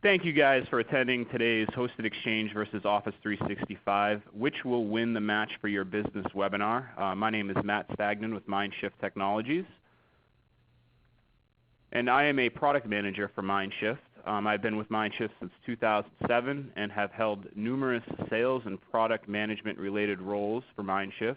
Thank you guys for attending today's Hosted Exchange versus Office 365, which will win the match for your business webinar. My name is Matt Stagnan with Mindshift Technologies, and I am a product manager for Mindshift. I've been with Mindshift since 2007 and have held numerous sales and product management related roles for Mindshift.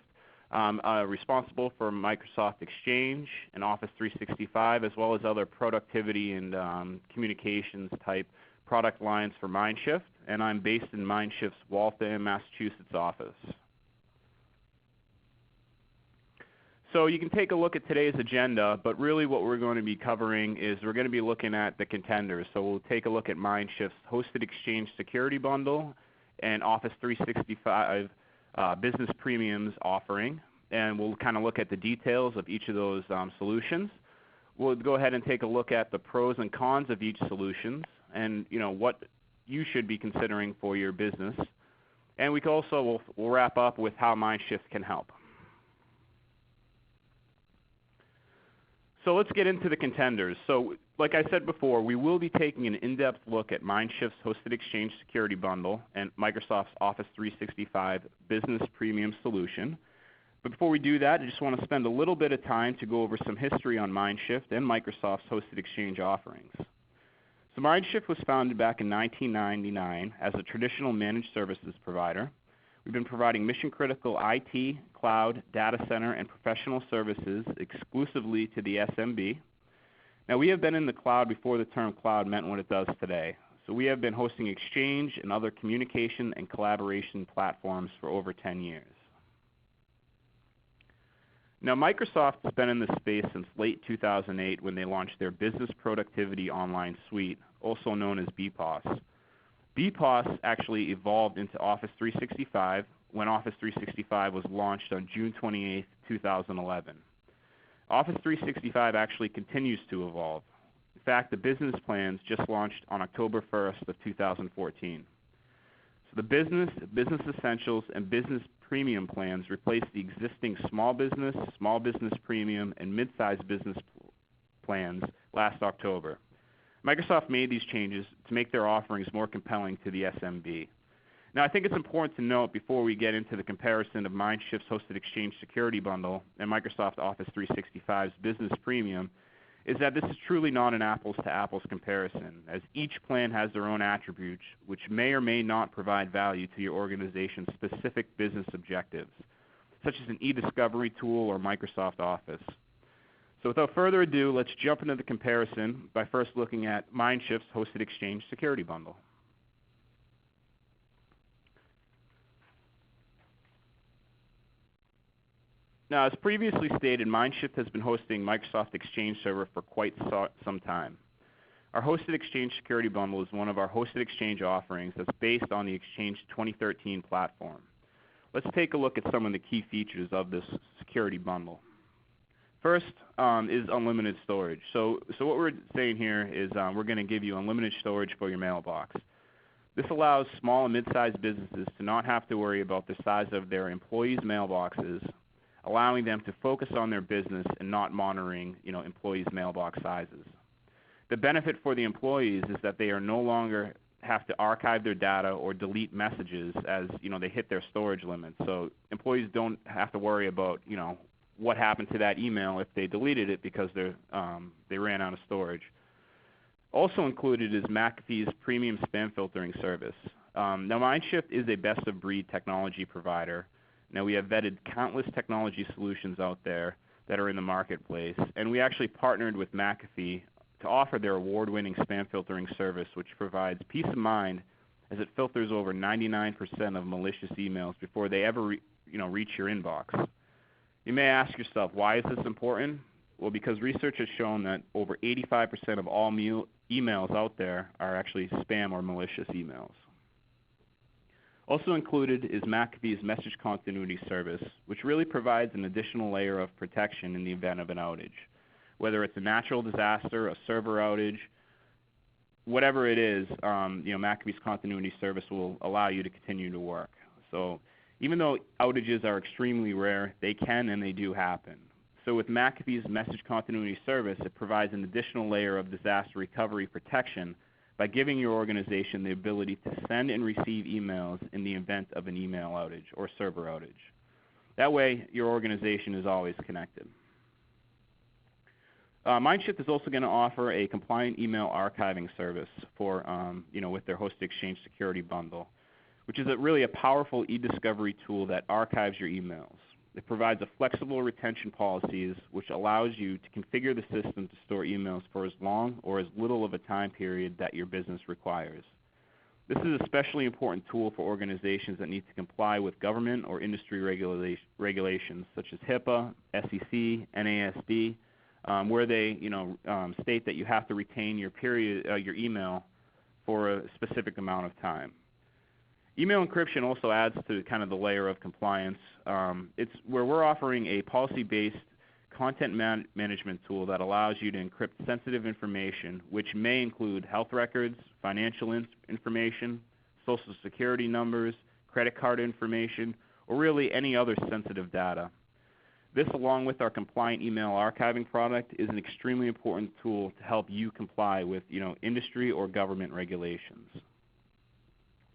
I'm responsible for Microsoft Exchange and Office 365, as well as other productivity and communications type product lines for Mindshift, and I'm based in Mindshift's Waltham, Massachusetts office. So you can take a look at today's agenda, but really what we're going to be covering is we're going to be looking at the contenders. So we'll take a look at Mindshift's Hosted Exchange Security Bundle and Office 365 Business Premiums offering, and we'll kind of look at the details of each of those solutions. We'll go ahead and take a look at the pros and cons of each solution, and what you should be considering for your business. And we can also we'll wrap up with how Mindshift can help. So let's get into the contenders. So like I said before, we will be taking an in-depth look at Mindshift's Hosted Exchange Security Bundle and Microsoft's Office 365 Business Premium solution. But before we do that, I just want to spend a little bit of time to go over some history on Mindshift and Microsoft's Hosted Exchange offerings. So Mindshift was founded back in 1999 as a traditional managed services provider. We've been providing mission-critical IT, cloud, data center, and professional services exclusively to the SMB. Now, we have been in the cloud before the term cloud meant what it does today. So we have been hosting Exchange and other communication and collaboration platforms for over 10 years. Now, Microsoft has been in this space since late 2008 when they launched their Business Productivity Online Suite, also known as BPOS. BPOS actually evolved into Office 365 when Office 365 was launched on June 28, 2011. Office 365 actually continues to evolve. In fact, the business plans just launched on October 1st of 2014. So the Business Essentials, and Business Premium plans replace the existing Small Business Premium, and Mid-sized Business plans last October. Microsoft made these changes to make their offerings more compelling to the SMB. Now, I think it's important to note before we get into the comparison of Mindshift's Hosted Exchange Security Bundle and Microsoft Office 365's Business Premium is that this is truly not an apples-to-apples comparison, as each plan has their own attributes which may or may not provide value to your organization's specific business objectives, such as an e-discovery tool or Microsoft Office. So without further ado, let's jump into the comparison by first looking at Mindshift's Hosted Exchange Security Bundle. Now, as previously stated, Mindshift has been hosting Microsoft Exchange Server for quite some time. Our Hosted Exchange Security Bundle is one of our Hosted Exchange offerings that's based on the Exchange 2013 platform. Let's take a look at some of the key features of this security bundle. First is unlimited storage. So what we're saying here is we're going to give you unlimited storage for your mailbox. This allows small and mid-sized businesses to not have to worry about the size of their employees' mailboxes, allowing them to focus on their business and not monitoring employees' mailbox sizes. The benefit for the employees is that they are no longer have to archive their data or delete messages as they hit their storage limits. So employees don't have to worry about what happened to that email if they deleted it because they ran out of storage. Also included is McAfee's premium spam filtering service. Now, Mindshift is a best-of-breed technology provider. Now, we have vetted countless technology solutions out there that are in the marketplace, and we actually partnered with McAfee to offer their award-winning spam filtering service, which provides peace of mind as it filters over 99% of malicious emails before they ever reach your inbox. You may ask yourself, why is this important? Well, because research has shown that over 85% of all emails out there are actually spam or malicious emails. Also included is McAfee's message continuity service, which really provides an additional layer of protection in the event of an outage. Whether it's a natural disaster, a server outage, whatever it is, McAfee's continuity service will allow you to continue to work. So even though outages are extremely rare, they can and they do happen. So with McAfee's message continuity service, it provides an additional layer of disaster recovery protection by giving your organization the ability to send and receive emails in the event of an email outage or server outage. That way, your organization is always connected. Mindshift is also going to offer a compliant email archiving service for, with their Hosted Exchange Security Bundle, which is really a powerful e-discovery tool that archives your emails. It provides a flexible retention policies which allows you to configure the system to store emails for as long or as little of a time period that your business requires. This is an especially important tool for organizations that need to comply with government or industry regulations such as HIPAA, SEC, NASD, where they state that you have to retain your email for a specific amount of time. Email encryption also adds to kind of the layer of compliance. It's where we're offering a policy-based content management tool that allows you to encrypt sensitive information, which may include health records, financial information, social security numbers, credit card information, or really any other sensitive data. This, along with our compliant email archiving product, is an extremely important tool to help you comply with industry or government regulations.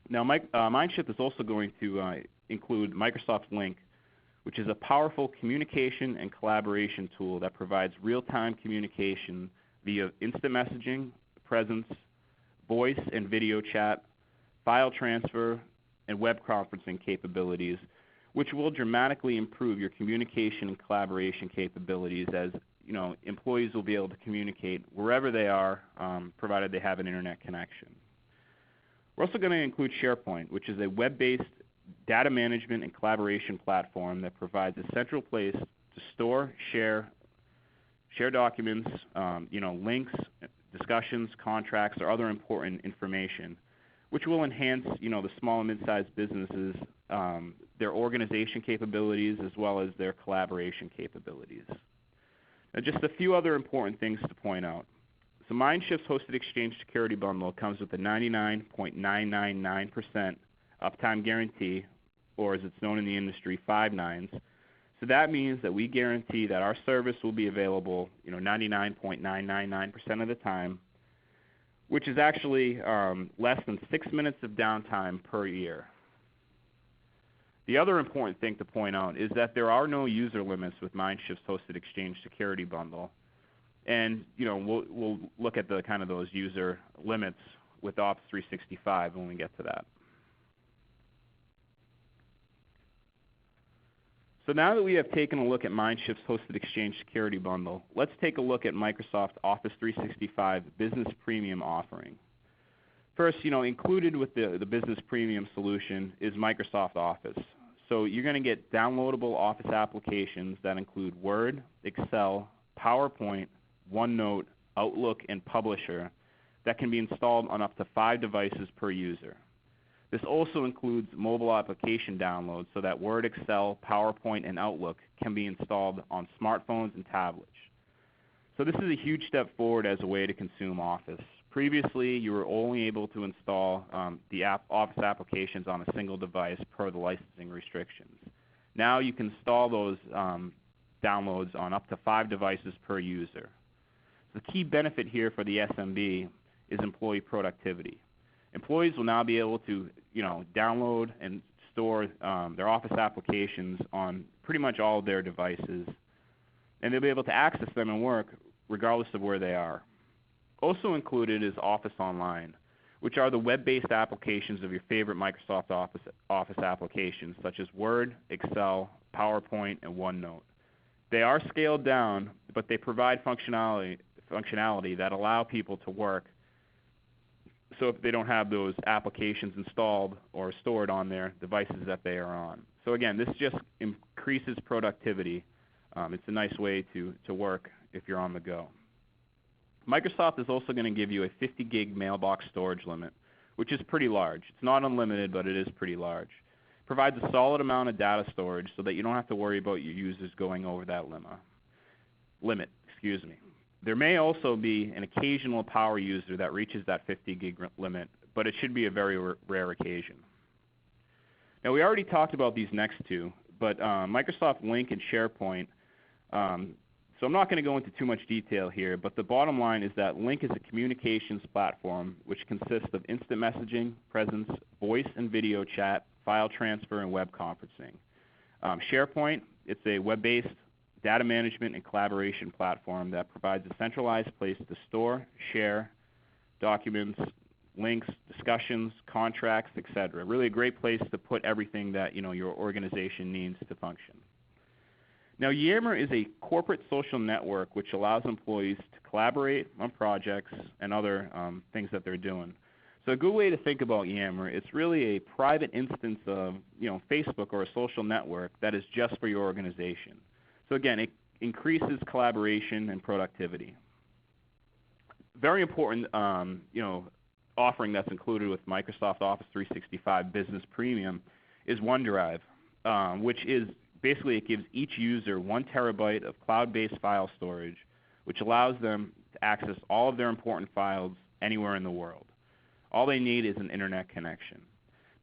Now, Mindshift is also going to include Microsoft Lync, which is a powerful communication and collaboration tool that provides real-time communication via instant messaging, presence, voice and video chat, file transfer, and web conferencing capabilities, which will dramatically improve your communication and collaboration capabilities as employees will be able to communicate wherever they are, provided they have an internet connection. We're also going to include SharePoint, which is a web-based data management and collaboration platform that provides a central place to store, share documents, links, discussions, contracts, or other important information, which will enhance the small and mid-sized businesses, their organization capabilities as well as their collaboration capabilities. Now, just a few other important things to point out. So Mindshift's Hosted Exchange Security Bundle comes with a 99.999% uptime guarantee, or as it's known in the industry, 5 nines. So that means that we guarantee that our service will be available 99.999% of the time, which is actually less than 6 minutes of downtime per year. The other important thing to point out is that there are no user limits with Mindshift's Hosted Exchange Security Bundle. And we'll look at the kind of those user limits with Office 365 when we get to that. So now that we have taken a look at Mindshift's Hosted Exchange Security Bundle, let's take a look at Microsoft Office 365 Business Premium offering. First, included with the Business Premium solution is Microsoft Office. So you're going to get downloadable Office applications that include Word, Excel, PowerPoint, OneNote, Outlook, and Publisher that can be installed on up to 5 devices per user. This also includes mobile application downloads so that Word, Excel, PowerPoint, and Outlook can be installed on smartphones and tablets. So this is a huge step forward as a way to consume Office. Previously, you were only able to install the Office applications on a single device per the licensing restrictions. Now you can install those downloads on up to 5 devices per user. The key benefit here for the SMB is employee productivity. Employees will now be able to download and store their Office applications on pretty much all of their devices, and they'll be able to access them and work regardless of where they are. Also included is Office Online, which are the web-based applications of your favorite Microsoft Office applications such as Word, Excel, PowerPoint, and OneNote. They are scaled down, but they provide functionality that allow people to work so if they don't have those applications installed or stored on their devices that they are on. So again, this just increases productivity. It's a nice way to work if you're on the go. Microsoft is also going to give you a 50 gig mailbox storage limit, which is pretty large. It's not unlimited, but it is pretty large. It provides a solid amount of data storage so that you don't have to worry about your users going over that limit. There may also be an occasional power user that reaches that 50 gig limit, but it should be a very rare occasion. Now, we already talked about these next two, but Microsoft Lync and SharePoint So I'm not going to go into too much detail here, but the bottom line is that Link is a communications platform which consists of instant messaging, presence, voice and video chat, file transfer, and web conferencing. SharePoint, it's a web-based data management and collaboration platform that provides a centralized place to store, share documents, links, discussions, contracts, etc. Really a great place to put everything that your organization needs to function. Now, Yammer is a corporate social network which allows employees to collaborate on projects and other things that they're doing. So a good way to think about Yammer, it's really a private instance of Facebook or a social network that is just for your organization. So again, it increases collaboration and productivity. Very important offering that's included with Microsoft Office 365 Business Premium is OneDrive, which is basically it gives each user 1 terabyte of cloud-based file storage, which allows them to access all of their important files anywhere in the world. All they need is an internet connection.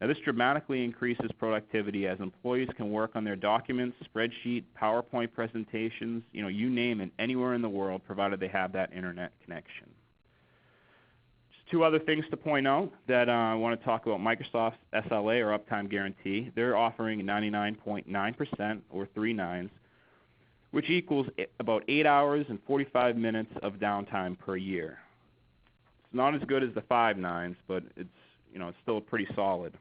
Now, this dramatically increases productivity as employees can work on their documents, spreadsheet, PowerPoint presentations, you name it, anywhere in the world, provided they have that internet connection. Just 2 other things to point out that I want to talk about Microsoft's SLA or uptime guarantee. They're offering 99.9% or 3 nines, which equals about 8 hours and 45 minutes of downtime per year. It's not as good as the 5 nines, but it's still pretty solid.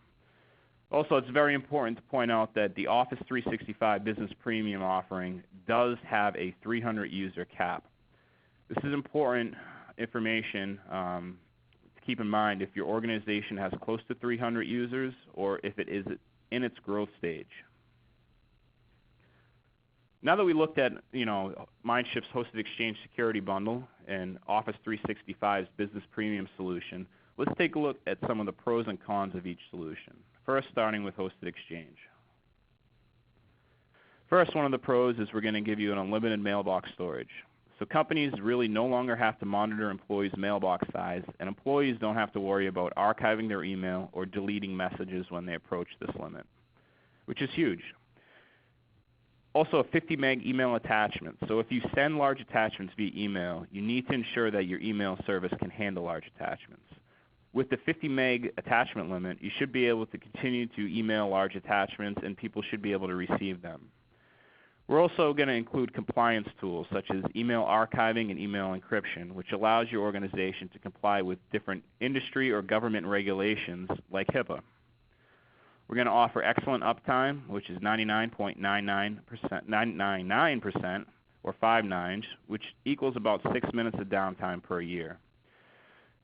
Also, it's very important to point out that the Office 365 Business Premium offering does have a 300 user cap. This is important information to keep in mind if your organization has close to 300 users or if it is in its growth stage. Now that we looked at Mindshift's Hosted Exchange Security Bundle and Office 365's Business Premium solution, let's take a look at some of the pros and cons of each solution. First, starting with Hosted Exchange. First, one of the pros is we're going to give you an unlimited mailbox storage. So companies really no longer have to monitor employees' mailbox size, and employees don't have to worry about archiving their email or deleting messages when they approach this limit, which is huge. Also, a 50 meg email attachment. So if you send large attachments via email, you need to ensure that your email service can handle large attachments. With the 50 meg attachment limit, you should be able to continue to email large attachments and people should be able to receive them. We're also going to include compliance tools such as email archiving and email encryption, which allows your organization to comply with different industry or government regulations like HIPAA. We're going to offer excellent uptime, which is 99.99% or 5 nines, which equals about 6 minutes of downtime per year.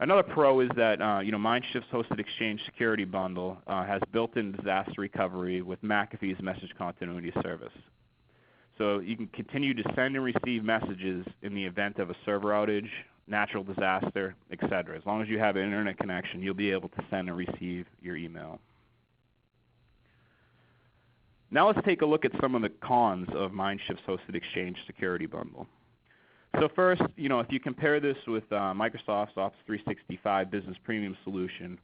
Another pro is that Mindshift's Hosted Exchange Security Bundle has built-in disaster recovery with McAfee's message continuity service. So you can continue to send and receive messages in the event of a server outage, natural disaster, etc. As long as you have an internet connection, you'll be able to send and receive your email. Now let's take a look at some of the cons of Mindshift's Hosted Exchange Security Bundle. So first, if you compare this with Microsoft's Office 365 Business Premium solution,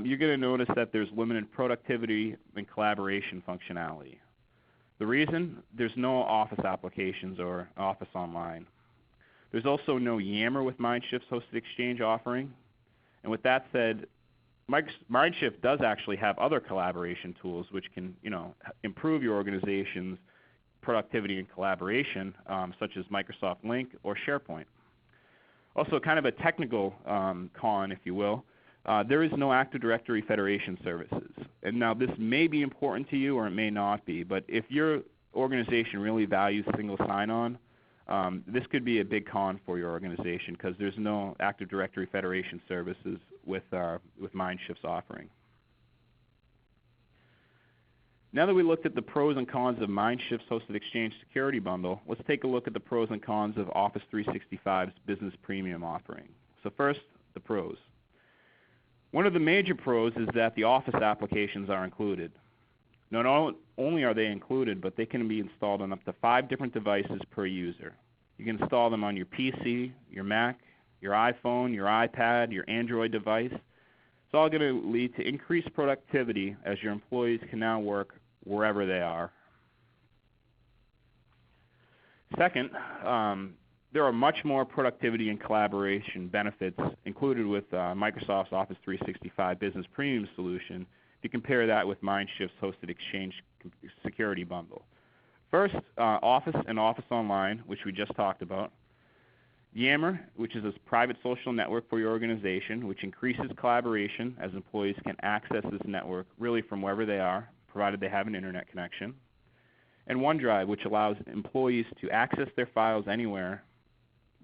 you're going to notice that there's limited productivity and collaboration functionality. The reason? There's no Office applications or Office Online. There's also no Yammer with Mindshift's Hosted Exchange offering. And with that said, Mindshift does actually have other collaboration tools which can improve your organization's productivity and collaboration, such as Microsoft Link or SharePoint. Also, kind of a technical con, if you will, there is no Active Directory Federation services. And now this may be important to you or it may not be, but if your organization really values single sign-on, this could be a big con for your organization because there's no Active Directory Federation services with Mindshift's offering. Now that we looked at the pros and cons of Mindshift's Hosted Exchange Security Bundle, let's take a look at the pros and cons of Office 365's Business Premium offering. So first, the pros. One of the major pros is that the Office applications are included. Not only are they included, but they can be installed on up to 5 different devices per user. You can install them on your PC, your Mac, your iPhone, your iPad, your Android device. It's all going to lead to increased productivity as your employees can now work wherever they are. Second, there are much more productivity and collaboration benefits included with Microsoft's Office 365 Business Premium solution if you compare that with Mindshift's hosted Exchange Security Bundle. First, Office and Office Online, which we just talked about. Yammer, which is a private social network for your organization, which increases collaboration as employees can access this network really from wherever they are, provided they have an internet connection. And OneDrive, which allows employees to access their files anywhere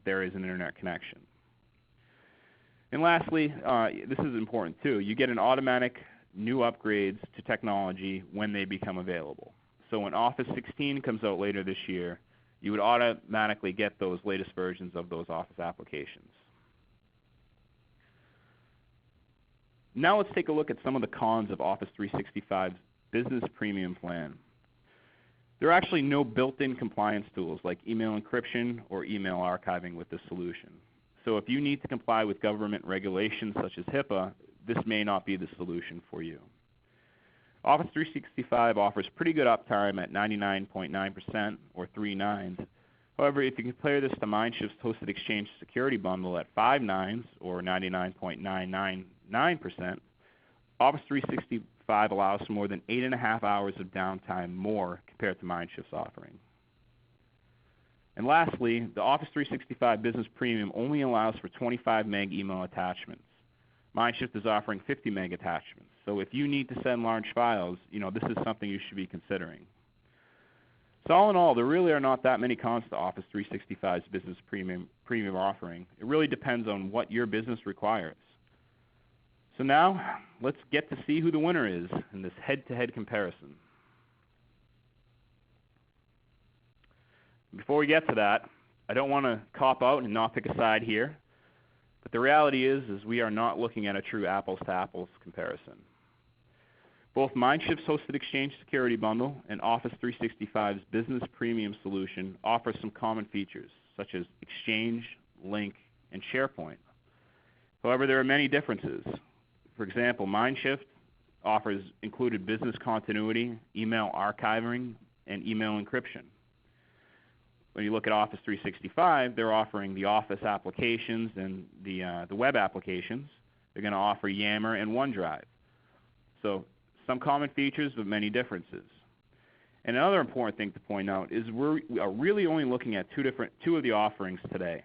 there is an internet connection. And lastly, this is important too, you get an automatic new upgrades to technology when they become available. So when Office 16 comes out later this year, you would automatically get those latest versions of those Office applications. Now let's take a look at some of the cons of Office 365's Business Premium plan. There are actually no built-in compliance tools like email encryption or email archiving with this solution. So if you need to comply with government regulations such as HIPAA, this may not be the solution for you. Office 365 offers pretty good uptime at 99.9% or 3 nines. However, if you compare this to Mindshift's hosted Exchange Security Bundle at 5 nines or 99.999%, Office 365 allows for more than 8.5 hours of downtime more compared to Mindshift's offering. And lastly, the Office 365 Business Premium only allows for 25 meg email attachments. Mindshift is offering 50 meg attachments. So if you need to send large files, this is something you should be considering. So all in all, there really are not that many cons to Office 365's Business Premium offering. It really depends on what your business requires. So now, let's get to see who the winner is in this head-to-head comparison. Before we get to that, I don't want to cop out and not pick a side here, but the reality is we are not looking at a true apples-to-apples comparison. Both Mindshift's hosted Exchange Security Bundle and Office 365's Business Premium solution offer some common features, such as Exchange, Lync, and SharePoint. However, there are many differences. For example, Mindshift offers included business continuity, email archiving, and email encryption. When you look at Office 365, they're offering the Office applications and the web applications. They're going to offer Yammer and OneDrive. So some common features, but many differences. And another important thing to point out is we are really only looking at two of the offerings today.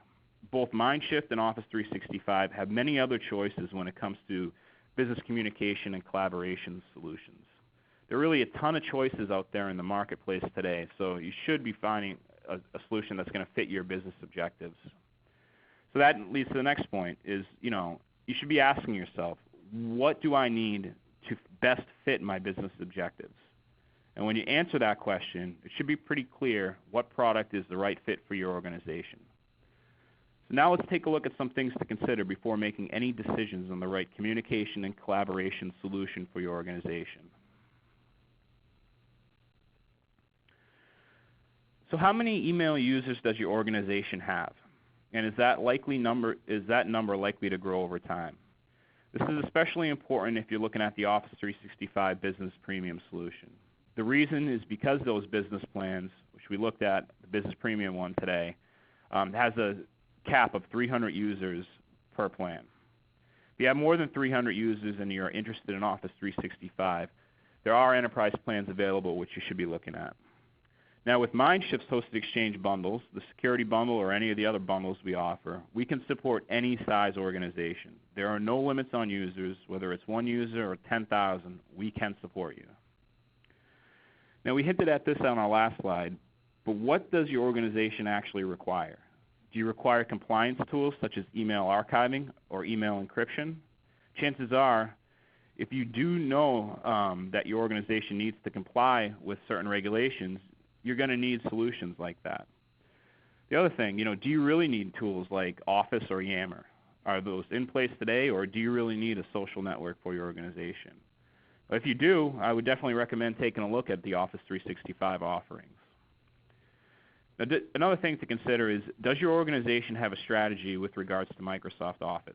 Both Mindshift and Office 365 have many other choices when it comes to business communication and collaboration solutions. There are really a ton of choices out there in the marketplace today, so you should be finding a solution that's going to fit your business objectives. So that leads to the next point is, you should be asking yourself, what do I need to best fit my business objectives? And when you answer that question, it should be pretty clear what product is the right fit for your organization. So now let's take a look at some things to consider before making any decisions on the right communication and collaboration solution for your organization. So how many email users does your organization have? And is that number likely to grow over time? This is especially important if you're looking at the Office 365 Business Premium solution. The reason is because those business plans, which we looked at, the Business Premium one today, has a cap of 300 users per plan. If you have more than 300 users and you're interested in Office 365, there are enterprise plans available which you should be looking at. Now with Mindshift's hosted Exchange bundles, the security bundle or any of the other bundles we offer, we can support any size organization. There are no limits on users, whether it's 1 user or 10,000, we can support you. Now we hinted at this on our last slide, but what does your organization actually require? Do you require compliance tools such as email archiving or email encryption? Chances are, if you do know that your organization needs to comply with certain regulations, you're going to need solutions like that. The other thing, do you really need tools like Office or Yammer? Are those in place today, or do you really need a social network for your organization? If you do, I would definitely recommend taking a look at the Office 365 offerings. Now, another thing to consider is, does your organization have a strategy with regards to Microsoft Office?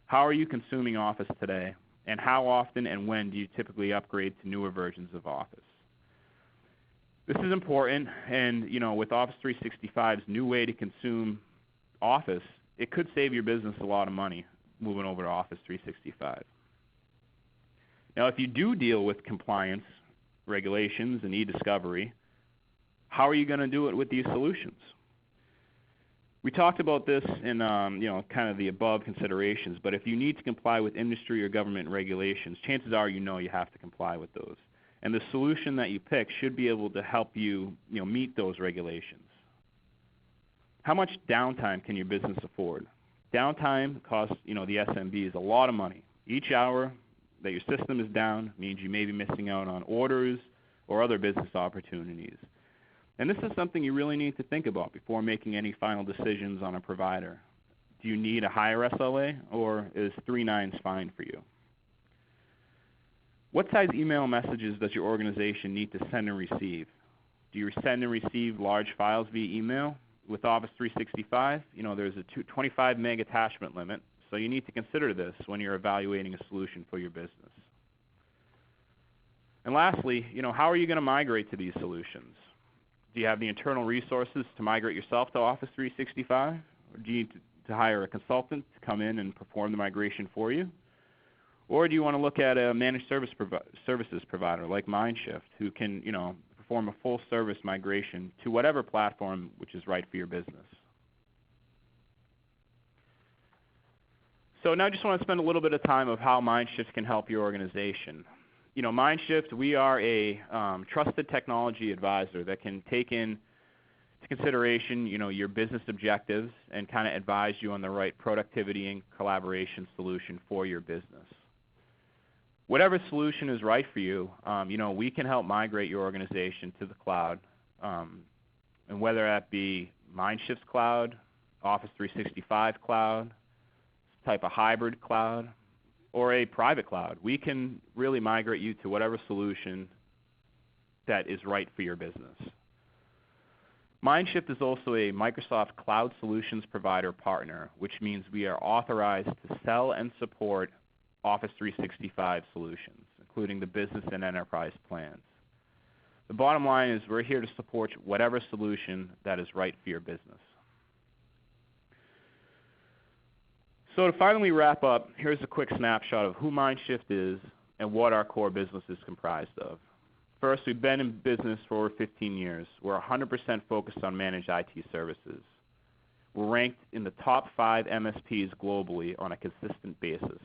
How are you consuming Office today, and how often and when do you typically upgrade to newer versions of Office? This is important, and with Office 365's new way to consume Office, it could save your business a lot of money moving over to Office 365. Now, if you do deal with compliance regulations and e-discovery, how are you going to do it with these solutions? We talked about this in kind of the above considerations, but if you need to comply with industry or government regulations, chances are you have to comply with those. And the solution that you pick should be able to help you, meet those regulations. How much downtime can your business afford? Downtime costs, the SMBs a lot of money. Each hour that your system is down means you may be missing out on orders or other business opportunities. And this is something you really need to think about before making any final decisions on a provider. Do you need a higher SLA, or is 3 nines fine for you? What size email messages does your organization need to send and receive? Do you send and receive large files via email? With Office 365, there's a 25 meg attachment limit, so you need to consider this when you're evaluating a solution for your business. And lastly, how are you going to migrate to these solutions? Do you have the internal resources to migrate yourself to Office 365? Or do you need to hire a consultant to come in and perform the migration for you? Or do you want to look at a managed services provider like Mindshift who can perform a full service migration to whatever platform which is right for your business? So now I just want to spend a little bit of time of how Mindshift can help your organization. Mindshift, we are a trusted technology advisor that can take into consideration, your business objectives and kind of advise you on the right productivity and collaboration solution for your business. Whatever solution is right for you, we can help migrate your organization to the cloud, and whether that be Mindshift's cloud, Office 365 cloud, type of hybrid cloud, or a private cloud, we can really migrate you to whatever solution that is right for your business. Mindshift is also a Microsoft Cloud Solutions Provider partner, which means we are authorized to sell and support Office 365 solutions, including the business and enterprise plans. The bottom line is we're here to support whatever solution that is right for your business. So to finally wrap up, here's a quick snapshot of who Mindshift is and what our core business is comprised of. First, we've been in business for over 15 years. We're 100% focused on managed IT services. We're ranked in the top 5 MSPs globally on a consistent basis.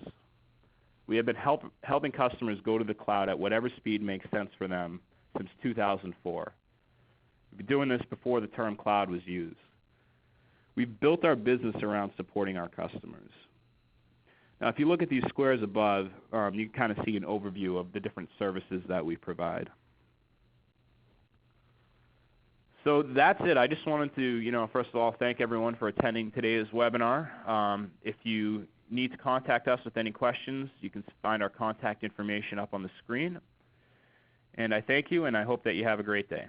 We have been helping customers go to the cloud at whatever speed makes sense for them since 2004. We've been doing this before the term cloud was used. We've built our business around supporting our customers. Now, if you look at these squares above, you can kind of see an overview of the different services that we provide. So that's it. I just wanted to, first of all, thank everyone for attending today's webinar. If you need to contact us with any questions, you can find our contact information up on the screen. And I thank you, and I hope that you have a great day.